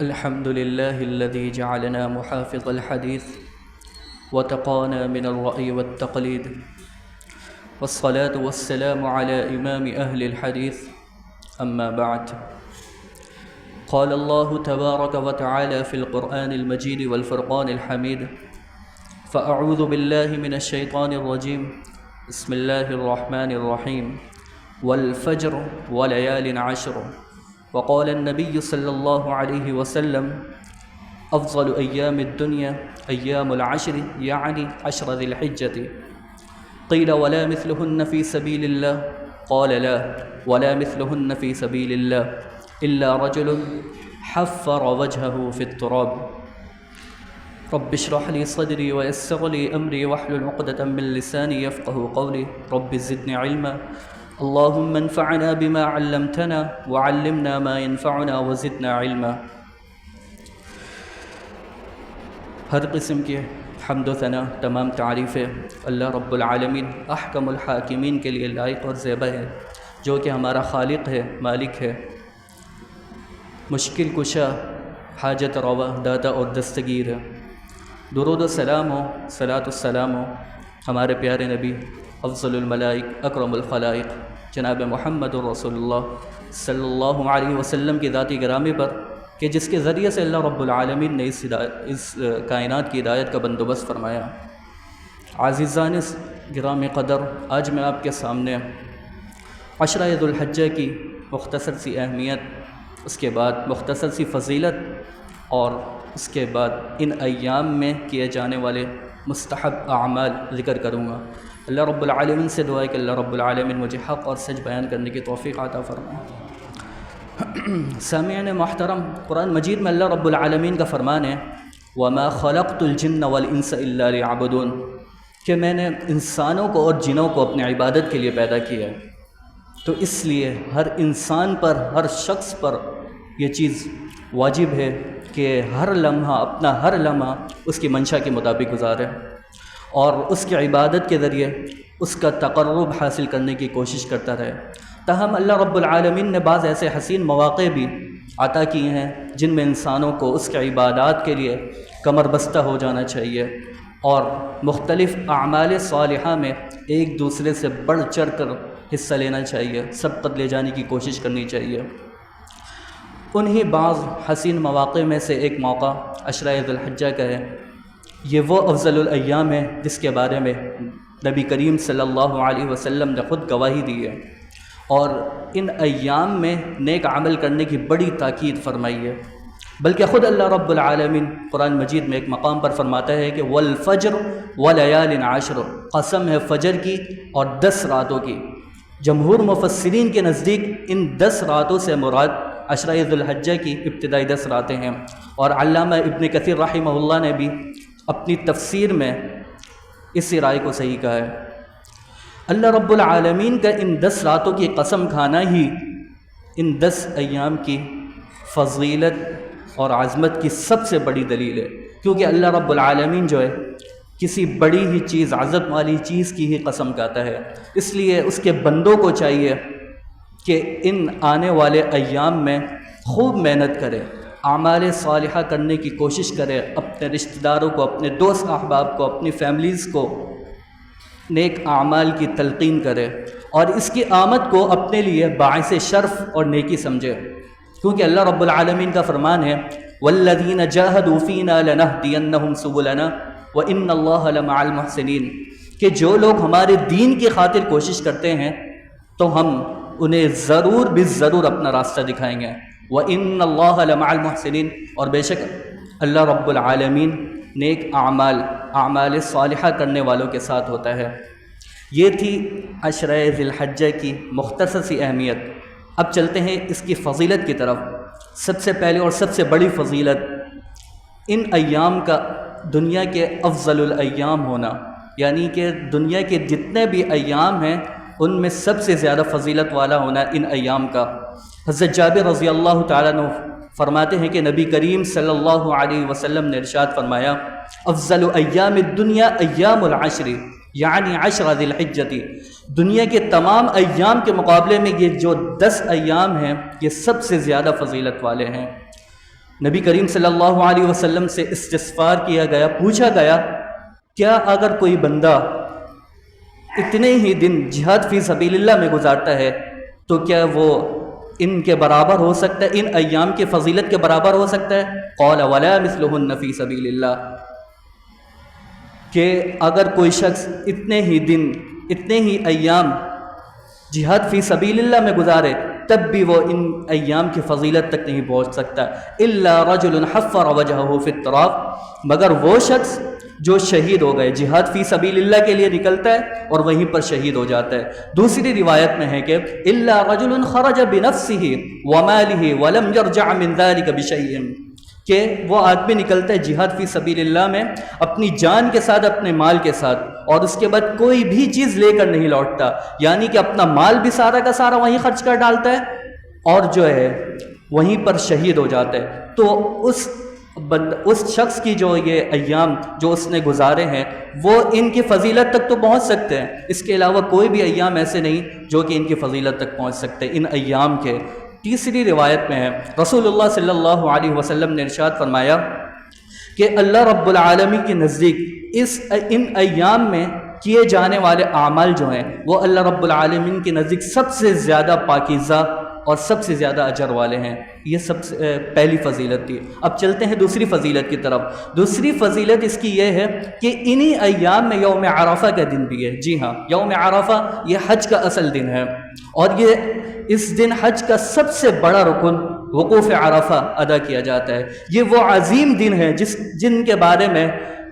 الحمد لله الذي جعلنا محافظ الحديث وتقانا من الرأي والتقليد، والصلاة والسلام على إمام أهل الحديث. أما بعد، قال الله تبارك وتعالى في القرآن المجيد والفرقان الحميد: فأعوذ بالله من الشيطان الرجيم، بسم الله الرحمن الرحيم، والفجر وليال عشر. وقال النبي صلى الله عليه وسلم: أفضل أيام الدنيا أيام العشر، يعني 10 ذي الحجة. قيل: ولا مثلهن في سبيل الله؟ قال: لا، ولا مثلهن في سبيل الله إلا رجل حفر وجهه في التراب. رب اشرح لي صدري ويسر لي أمري واحلل عقدة من لساني يفقه قولي. رب زدني علما. اللهم انفعنا بما علمتنا وعلمنا ما ينفعنا وزدنا علما. ہر قسم کے حمد و ثنا، تمام تعریفیں اللہ رب العالمین احکم الحاکمین کے لیے لائق اور زیبا ہے، جو کہ ہمارا خالق ہے، مالک ہے، مشکل کشا، حاجت روا، داتا اور دستگیر ہے. درود و سلام ہو، صلاۃ السلام ہو ہمارے پیارے نبی افضل الملائک اکرم الخلائق جناب محمد الرسول اللہ صلی اللہ علیہ وسلم کی ذاتی گرامی پر، کہ جس کے ذریعے سے اللہ رب العالمین نے اس کائنات کی ہدایت کا بندوبست فرمایا. عزیزان گرامی قدر، آج میں آپ کے سامنے عشرہ ذو الحجہ کی مختصر سی اہمیت، اس کے بعد مختصر سی فضیلت، اور اس کے بعد ان ایام میں کیے جانے والے مستحب اعمال ذکر کروں گا. اللہ رب العالمین سے دعا ہے کہ اللہ رب العالمین مجھے حق اور سچ بیان کرنے کی توفیق عطا فرمائے. سامعین محترم، قرآن مجید میں اللہ رب العالمین کا فرمان ہے: وَمَا خَلَقْتُ الْجِنَّ وَالْإِنسَ إِلَّا لِيَعْبُدُونَ، کہ میں نے انسانوں کو اور جنوں کو اپنی عبادت کے لیے پیدا کیا ہے. تو اس لیے ہر انسان پر، ہر شخص پر یہ چیز واجب ہے کہ ہر لمحہ، اپنا ہر لمحہ اس کی منشا کے مطابق گزارے اور اس کی عبادت کے ذریعے اس کا تقرب حاصل کرنے کی کوشش کرتا رہے. تاہم اللہ رب العالمین نے بعض ایسے حسین مواقع بھی عطا کیے ہیں جن میں انسانوں کو اس کے عبادات کے لیے کمر بستہ ہو جانا چاہیے اور مختلف اعمال صالحہ میں ایک دوسرے سے بڑھ چڑھ کر حصہ لینا چاہیے، سبقت لے جانے کی کوشش کرنی چاہیے. انہی بعض حسین مواقع میں سے ایک موقع عشرہ ذو الحجہ کا ہے. یہ وہ افضل الایام ہے جس کے بارے میں نبی کریم صلی اللہ علیہ وسلم نے خود گواہی دی ہے، اور ان ایام میں نیک عمل کرنے کی بڑی تاکید فرمائی ہے. بلکہ خود اللہ رب العالمین قرآن مجید میں ایک مقام پر فرماتا ہے کہ والفجر ولیال عشر، قسم ہے فجر کی اور 10 راتوں کی. جمہور مفسرین کے نزدیک ان 10 راتوں سے مراد عشرہ ذو الحجہ کی ابتدائی 10 راتیں ہیں، اور علامہ ابن کثیر رحمہ اللہ نے بھی اپنی تفسیر میں اسی رائے کو صحیح کہا ہے. اللہ رب العالمین کا ان 10 راتوں کی قسم کھانا ہی ان 10 ایام کی فضیلت اور عظمت کی سب سے بڑی دلیل ہے، کیونکہ اللہ رب العالمین جو ہے کسی بڑی ہی چیز، عظمت والی چیز کی ہی قسم کھاتا ہے. اس لیے اس کے بندوں کو چاہیے کہ ان آنے والے ایام میں خوب محنت کرے، اعمال صالحہ کرنے کی کوشش کرے، اپنے رشتہ داروں کو، اپنے دوست احباب کو، اپنی فیملیز کو نیک اعمال کی تلقین کرے، اور اس کی آمد کو اپنے لیے باعث شرف اور نیکی سمجھے. کیونکہ اللہ رب العالمین کا فرمان ہے: وَالَّذِينَ جَاهَدُوا فِينَا لَنَهْدِيَنَّهُمْ سُبُلَنَا وَإِنَّ اللَّهَ لَمَعَ الْمُحْسِنِينَ، کہ جو لوگ ہمارے دین کی خاطر کوشش کرتے ہیں تو ہم انہیں ضرور بالضرور اپنا راستہ دکھائیں گے. وَإِنَّ اللَّهَ لَمَعَ الْمُحْسِنِينَ، اور بے شک اللہ رب العالمین نیک اعمال صالحہ کرنے والوں کے ساتھ ہوتا ہے. یہ تھی عشرہ ذی الحجہ کی مختصر سی اہمیت. اب چلتے ہیں اس کی فضیلت کی طرف. سب سے پہلے اور سب سے بڑی فضیلت ان ایام کا دنیا کے افضل الایام ہونا، یعنی کہ دنیا کے جتنے بھی ایام ہیں ان میں سب سے زیادہ فضیلت والا ہونا ان ایام کا. حضرت جابر رضی اللہ تعالیٰ عنہ فرماتے ہیں کہ نبی کریم صلی اللہ علیہ وسلم نے ارشاد فرمایا: افضل ایام الدنیا ایام العشر، یعنی 10 ذی الحجہ. دنیا کے تمام ایام کے مقابلے میں یہ جو 10 ایام ہیں یہ سب سے زیادہ فضیلت والے ہیں. نبی کریم صلی اللہ علیہ وسلم سے استغفار کیا گیا، پوچھا گیا کیا اگر کوئی بندہ اتنے ہی دن جہاد فی سبیل اللہ میں گزارتا ہے تو کیا وہ ان کے برابر ہو سکتا ہے، ان ایام کی فضیلت کے برابر ہو سکتا ہے؟ قال ولا مثلہن فی سبیل اللہ، کہ اگر کوئی شخص اتنے ہی دن اتنے ہی ایام جہاد فی سبیل اللہ میں گزارے تب بھی وہ ان ایام کی فضیلت تک نہیں پہنچ سکتا، الا رجل حفر وجہہ فی التراب، مگر وہ شخص جو شہید ہو گئے، جہاد فی سبیل اللہ کے لیے نکلتا ہے اور وہیں پر شہید ہو جاتا ہے۔ دوسری روایت میں ہے کہ الا رجل خرج بنفسه وماله ولم يرجع من ذلك بشيء، کہ وہ آدمی نکلتا ہے جہاد فی سبیل اللہ میں اپنی جان کے ساتھ، اپنے مال کے ساتھ، اور اس کے بعد کوئی بھی چیز لے کر نہیں لوٹتا، یعنی کہ اپنا مال بھی سارا کا سارا وہیں خرچ کر ڈالتا ہے اور جو ہے وہیں پر شہید ہو جاتا ہے۔ تو اس شخص کی جو یہ ایام جو اس نے گزارے ہیں وہ ان کی فضیلت تک تو پہنچ سکتے ہیں، اس کے علاوہ کوئی بھی ایام ایسے نہیں جو کہ ان کی فضیلت تک پہنچ سکتے ان ایام کے۔ تیسری روایت میں ہے رسول اللہ صلی اللہ علیہ وسلم نے ارشاد فرمایا کہ اللہ رب العالمین کے نزدیک ان ایام میں کیے جانے والے اعمال جو ہیں وہ اللہ رب العالمین کے نزدیک سب سے زیادہ پاکیزہ اور سب سے زیادہ اجر والے ہیں۔ یہ سب سے پہلی فضیلت تھی۔ اب چلتے ہیں دوسری فضیلت کی طرف۔ دوسری فضیلت اس کی یہ ہے کہ انہی ایام میں یوم عرفہ کا دن بھی ہے۔ جی ہاں، یوم عرفہ یہ حج کا اصل دن ہے، اور یہ اس دن حج کا سب سے بڑا رکن وقوف عرفہ ادا کیا جاتا ہے۔ یہ وہ عظیم دن ہے جن کے بارے میں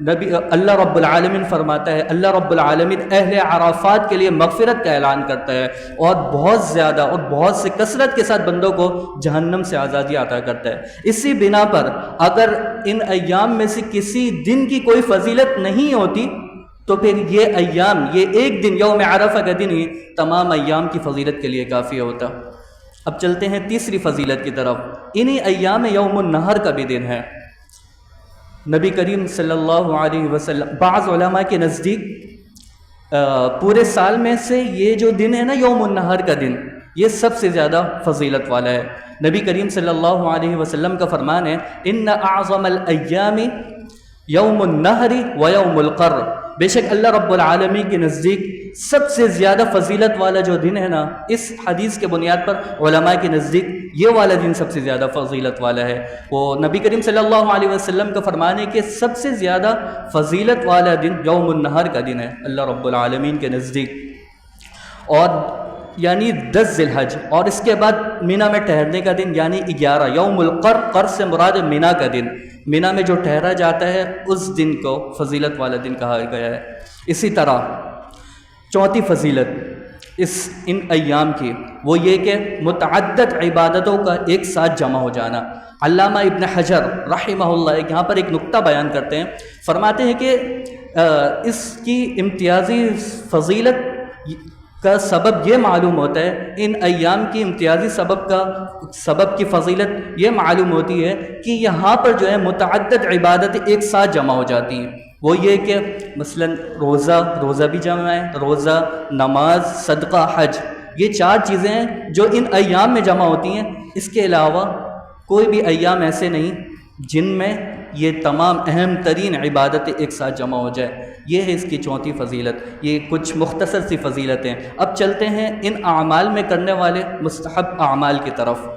اللہ رب العالمین فرماتا ہے، اللہ رب العالمین اہل عرفات کے لیے مغفرت کا اعلان کرتا ہے اور بہت زیادہ اور بہت سے کثرت کے ساتھ بندوں کو جہنم سے آزادی عطا کرتا ہے۔ اسی بنا پر اگر ان ایام میں سے کسی دن کی کوئی فضیلت نہیں ہوتی تو پھر یہ ایام، یہ ایک دن یوم عرفہ کا دن ہی تمام ایام کی فضیلت کے لیے کافی ہوتا۔ اب چلتے ہیں تیسری فضیلت کی طرف۔ انہی ایام میں یوم النہر کا بھی دن ہے۔ نبی کریم صلی اللہ علیہ وسلم، بعض علماء کے نزدیک پورے سال میں سے یہ جو دن ہے نا یوم النہر کا دن، یہ سب سے زیادہ فضیلت والا ہے۔ نبی کریم صلی اللہ علیہ وسلم کا فرمان ہے ان اعظم الایام یوم النہر و یوم القر، بے شک اللہ رب العالمین کے نزدیک سب سے زیادہ فضیلت والا جو دن ہے نا، اس حدیث کے بنیاد پر علماء کے نزدیک یہ والا دن سب سے زیادہ فضیلت والا ہے۔ وہ نبی کریم صلی اللہ علیہ وسلم کا فرمان ہے کہ سب سے زیادہ فضیلت والا دن یوم النہر کا دن ہے اللہ رب العالمین کے نزدیک، اور یعنی 10 ذی الحج، اور اس کے بعد مینا میں ٹھہرنے کا دن یعنی 11 یوم القر، قر سے مراد مینا کا دن، مینا میں جو ٹھہرا جاتا ہے اس دن کو فضیلت والا دن کہا گیا ہے۔ اسی طرح چوتھی فضیلت ان ایام کی وہ یہ کہ متعدد عبادتوں کا ایک ساتھ جمع ہو جانا۔ علامہ ابن حجر رحمہ اللہ یہاں پر ایک نقطہ بیان کرتے ہیں، فرماتے ہیں کہ اس کی امتیازی فضیلت کا سبب یہ معلوم ہوتا ہے، ان ایام کی امتیازی سبب کی فضیلت یہ معلوم ہوتی ہے کہ یہاں پر جو ہے متعدد عبادتیں ایک ساتھ جمع ہو جاتی ہیں۔ وہ یہ کہ مثلا روزہ بھی جمع ہے، روزہ، نماز، صدقہ، حج، یہ 4 چیزیں ہیں جو ان ایام میں جمع ہوتی ہیں۔ اس کے علاوہ کوئی بھی ایام ایسے نہیں جن میں یہ تمام اہم ترین عبادتیں ایک ساتھ جمع ہو جائے۔ یہ ہے اس کی چوتھی فضیلت۔ یہ کچھ مختصر سی فضیلتیں۔ اب چلتے ہیں ان اعمال میں کرنے والے مستحب اعمال کی طرف۔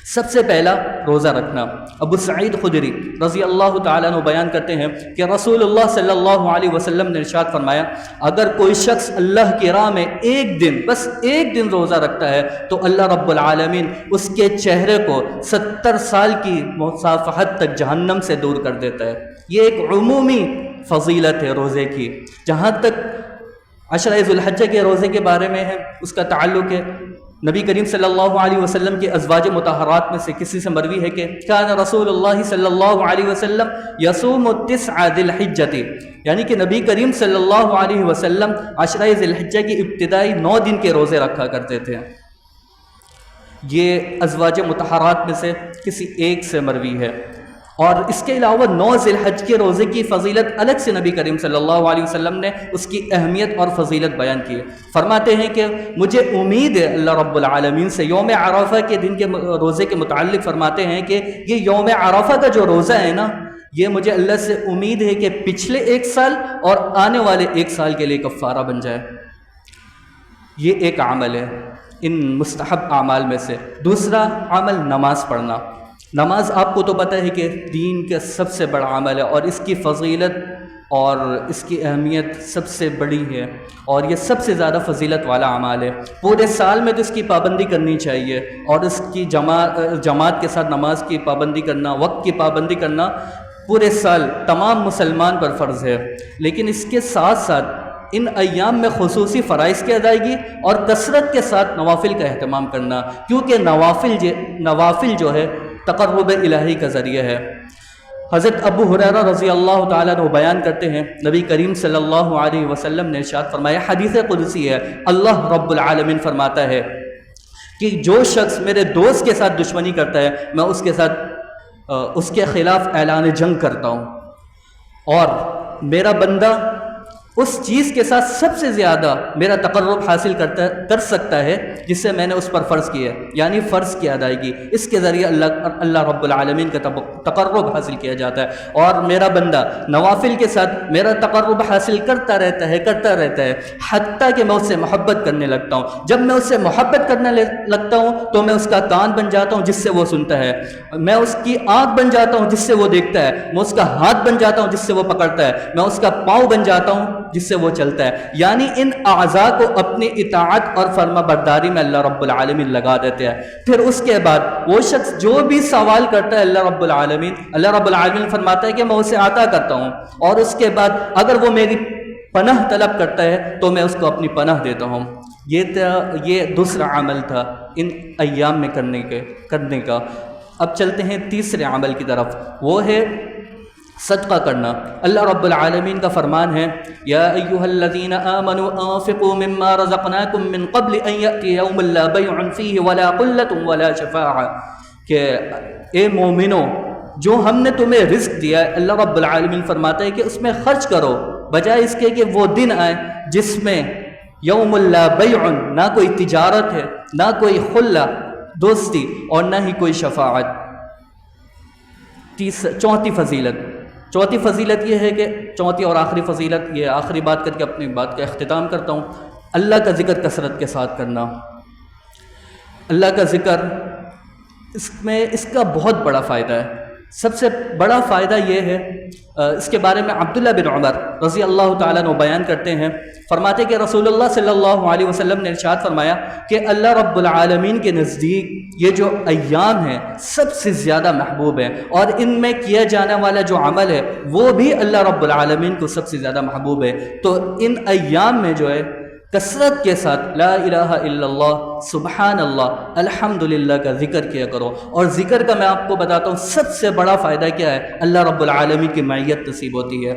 سب سے پہلا روزہ رکھنا۔ ابو سعید خدری رضی اللہ تعالیٰ عنہ بیان کرتے ہیں کہ رسول اللہ صلی اللہ علیہ وسلم نے ارشاد فرمایا اگر کوئی شخص اللہ کی راہ میں ایک دن، بس ایک دن روزہ رکھتا ہے تو اللہ رب العالمین اس کے چہرے کو 70 سال کی مصافحت تک جہنم سے دور کر دیتا ہے۔ یہ ایک عمومی فضیلت ہے روزے کی۔ جہاں تک عشرہ ذی الحجہ کے روزے کے بارے میں ہے، اس کا تعلق ہے، نبی کریم صلی اللہ علیہ وسلم کے ازواج مطہرات میں سے کسی سے مروی ہے کہ کان رسول اللہ صلی اللہ علیہ وسلم یصوم 9 ذی الحجہ، یعنی کہ نبی کریم صلی اللہ علیہ وسلم عشرہ ذی الحجہ کی ابتدائی 9 دن کے روزے رکھا کرتے تھے۔ یہ ازواج مطہرات میں سے کسی ایک سے مروی ہے۔ اور اس کے علاوہ 9 ذی الحج کے روزے کی فضیلت الگ سے نبی کریم صلی اللہ علیہ وسلم نے اس کی اہمیت اور فضیلت بیان کی ہے۔ فرماتے ہیں کہ مجھے امید ہے اللہ رب العالمین سے، یوم عرفہ کے دن کے روزے کے متعلق فرماتے ہیں کہ یہ یوم عرفہ کا جو روزہ ہے نا، یہ مجھے اللہ سے امید ہے کہ پچھلے 1 سال اور آنے والے 1 سال کے لیے کفارہ بن جائے۔ یہ ایک عمل ہے ان مستحب اعمال میں سے۔ دوسرا عمل نماز پڑھنا۔ نماز آپ کو تو پتہ ہے کہ دین کا سب سے بڑا عمل ہے، اور اس کی فضیلت اور اس کی اہمیت سب سے بڑی ہے، اور یہ سب سے زیادہ فضیلت والا عمل ہے۔ پورے سال میں تو اس کی پابندی کرنی چاہیے، اور اس کی جماعت کے ساتھ نماز کی پابندی کرنا، وقت کی پابندی کرنا پورے سال تمام مسلمان پر فرض ہے۔ لیکن اس کے ساتھ ساتھ ان ایام میں خصوصی فرائض کی ادائیگی اور کثرت کے ساتھ نوافل کا اہتمام کرنا، کیونکہ نوافل جو ہے تقرب الہی کا ذریعہ ہے۔ حضرت ابو ہریرہ رضی اللہ تعالیٰ عنہ بیان کرتے ہیں، نبی کریم صلی اللہ علیہ وسلم نے ارشاد فرمایا، حدیث قدسی ہے، اللہ رب العالمین فرماتا ہے کہ جو شخص میرے دوست کے ساتھ دشمنی کرتا ہے، میں اس کے خلاف اعلان جنگ کرتا ہوں، اور میرا بندہ اس چیز کے ساتھ سب سے زیادہ میرا تقرب حاصل کر سکتا ہے جس سے میں نے اس پر فرض کیا ہے، یعنی فرض کی ادائیگی، اس کے ذریعے اللہ رب العالمین کا تقرب حاصل کیا جاتا ہے، اور میرا بندہ نوافل کے ساتھ میرا تقرب حاصل کرتا رہتا ہے حتیٰ کہ میں اس سے محبت کرنے لگتا ہوں۔ جب میں اس سے محبت کرنے لگتا ہوں تو میں اس کا کان بن جاتا ہوں جس سے وہ سنتا ہے، میں اس کی آنکھ بن جاتا ہوں جس سے وہ دیکھتا ہے، میں اس کا ہاتھ بن جاتا ہوں جس سے وہ پکڑتا ہے، میں اس کا پاؤں بن جاتا ہوں جس سے وہ چلتا ہے۔ یعنی ان اعضاء کو اپنی اطاعت اور فرما برداری میں اللہ رب العالمین لگا دیتے ہیں۔ پھر اس کے بعد وہ شخص جو بھی سوال کرتا ہے اللہ رب العالمین فرماتا ہے کہ میں اسے عطا کرتا ہوں، اور اس کے بعد اگر وہ میری پناہ طلب کرتا ہے تو میں اس کو اپنی پناہ دیتا ہوں۔ یہ دوسرا عمل تھا ان ایام میں کرنے کا۔ اب چلتے ہیں تیسرے عمل کی طرف، وہ ہے صدقہ کرنا۔ اللہ رب العالمین کا فرمان ہے، یا ایھا الذین آمنوا انفقوا مما رزقناکم من قبل ان یأتی یوم لا بیع فیہ ولا قلۃ ولا شفاعہ، کہ اے مومنو جو ہم نے تمہیں رزق دیا ہے، اللہ رب العالمین فرماتا ہے کہ اس میں خرچ کرو، بجائے اس کے کہ وہ دن آئے جس میں یوم لا بیع، نہ کوئی تجارت ہے، نہ کوئی خلہ دوستی، اور نہ ہی کوئی شفاعت۔ چوتھی فضیلت یہ ہے کہ چوتھی اور آخری فضیلت، یہ آخری بات کر کے اپنی بات کا اختتام کرتا ہوں، اللہ کا ذکر کثرت کے ساتھ کرنا۔ اللہ کا ذکر، اس کا بہت بڑا فائدہ ہے۔ سب سے بڑا فائدہ یہ ہے، اس کے بارے میں عبداللہ بن عمر رضی اللہ تعالیٰ عنہ بیان کرتے ہیں، فرماتے کہ رسول اللہ صلی اللہ علیہ وسلم نے ارشاد فرمایا کہ اللہ رب العالمین کے نزدیک یہ جو ایام ہیں سب سے زیادہ محبوب ہیں، اور ان میں کیا جانے والا جو عمل ہے وہ بھی اللہ رب العالمین کو سب سے زیادہ محبوب ہے۔ تو ان ایام میں جو ہے کثرت کے ساتھ لا الہ الا اللہ، سبحان اللہ، الحمدللہ کا ذکر کیا کرو۔ اور ذکر کا میں آپ کو بتاتا ہوں سب سے بڑا فائدہ کیا ہے، اللہ رب العالمین کی معیت نصیب ہوتی ہے۔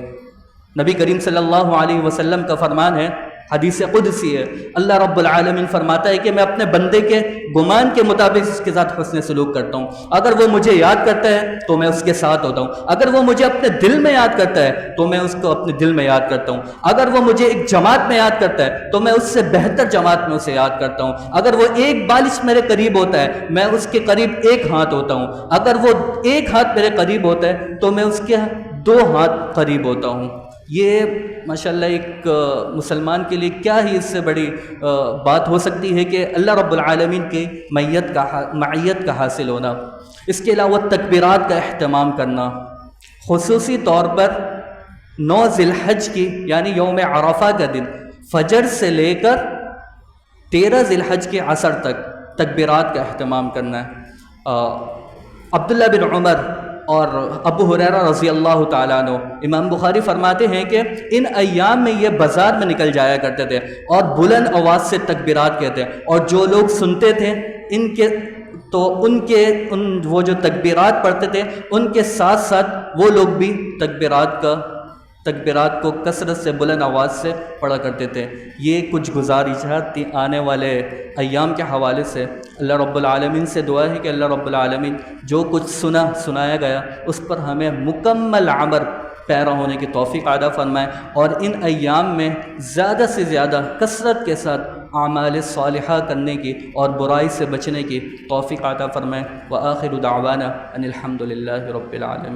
نبی کریم صلی اللہ علیہ وسلم کا فرمان ہے، حدیث قدسی ہے، اللہ رب العالمین فرماتا ہے کہ میں اپنے بندے کے گمان کے مطابق اس کے ساتھ حسن سلوک کرتا ہوں۔ اگر وہ مجھے یاد کرتا ہے تو میں اس کے ساتھ ہوتا ہوں، اگر وہ مجھے اپنے دل میں یاد کرتا ہے تو میں اس کو اپنے دل میں یاد کرتا ہوں، اگر وہ مجھے ایک جماعت میں یاد کرتا ہے تو میں اس سے بہتر جماعت میں اسے یاد کرتا ہوں، اگر وہ ایک بالش میرے قریب ہوتا ہے میں اس کے قریب 1 ہاتھ ہوتا ہوں، اگر وہ 1 ہاتھ میرے قریب ہوتا ہے تو میں اس کے 2 ہاتھ قریب ہوتا ہوں۔ یہ ماشاءاللہ ایک مسلمان کے لیے کیا ہی اس سے بڑی بات ہو سکتی ہے کہ اللہ رب العالمین کی معیت کا حاصل ہونا۔ اس کے علاوہ تکبیرات کا اہتمام کرنا، خصوصی طور پر 9 ذی الحج کی یعنی یوم عرفہ کا دن فجر سے لے کر 13 ذی الحج کے عصر تک تکبیرات کا اہتمام کرنا ہے۔ عبداللہ بن عمر اور ابو ہریرہ رضی اللہ تعالیٰ عنہ، امام بخاری فرماتے ہیں کہ ان ایام میں یہ بازار میں نکل جایا کرتے تھے اور بلند آواز سے تکبیرات کہتے ہیں، اور جو لوگ سنتے تھے وہ جو تکبیرات پڑھتے تھے ان کے ساتھ ساتھ وہ لوگ بھی تکبیرات کا تکبیرات کو کثرت سے بلند آواز سے پڑھا کرتے تھے۔ یہ کچھ گزارشات تھی آنے والے ایام کے حوالے سے۔ اللہ رب العالمین سے دعا ہے کہ اللہ رب العالمین جو کچھ سنایا گیا اس پر ہمیں مکمل عمل پیرا ہونے کی توفیق عطا فرمائے، اور ان ایام میں زیادہ سے زیادہ کثرت کے ساتھ اعمال صالحہ کرنے کی اور برائی سے بچنے کی توفیق عطا فرمائے۔ وآخر دعوانا ان الحمد للہ رب العالمین۔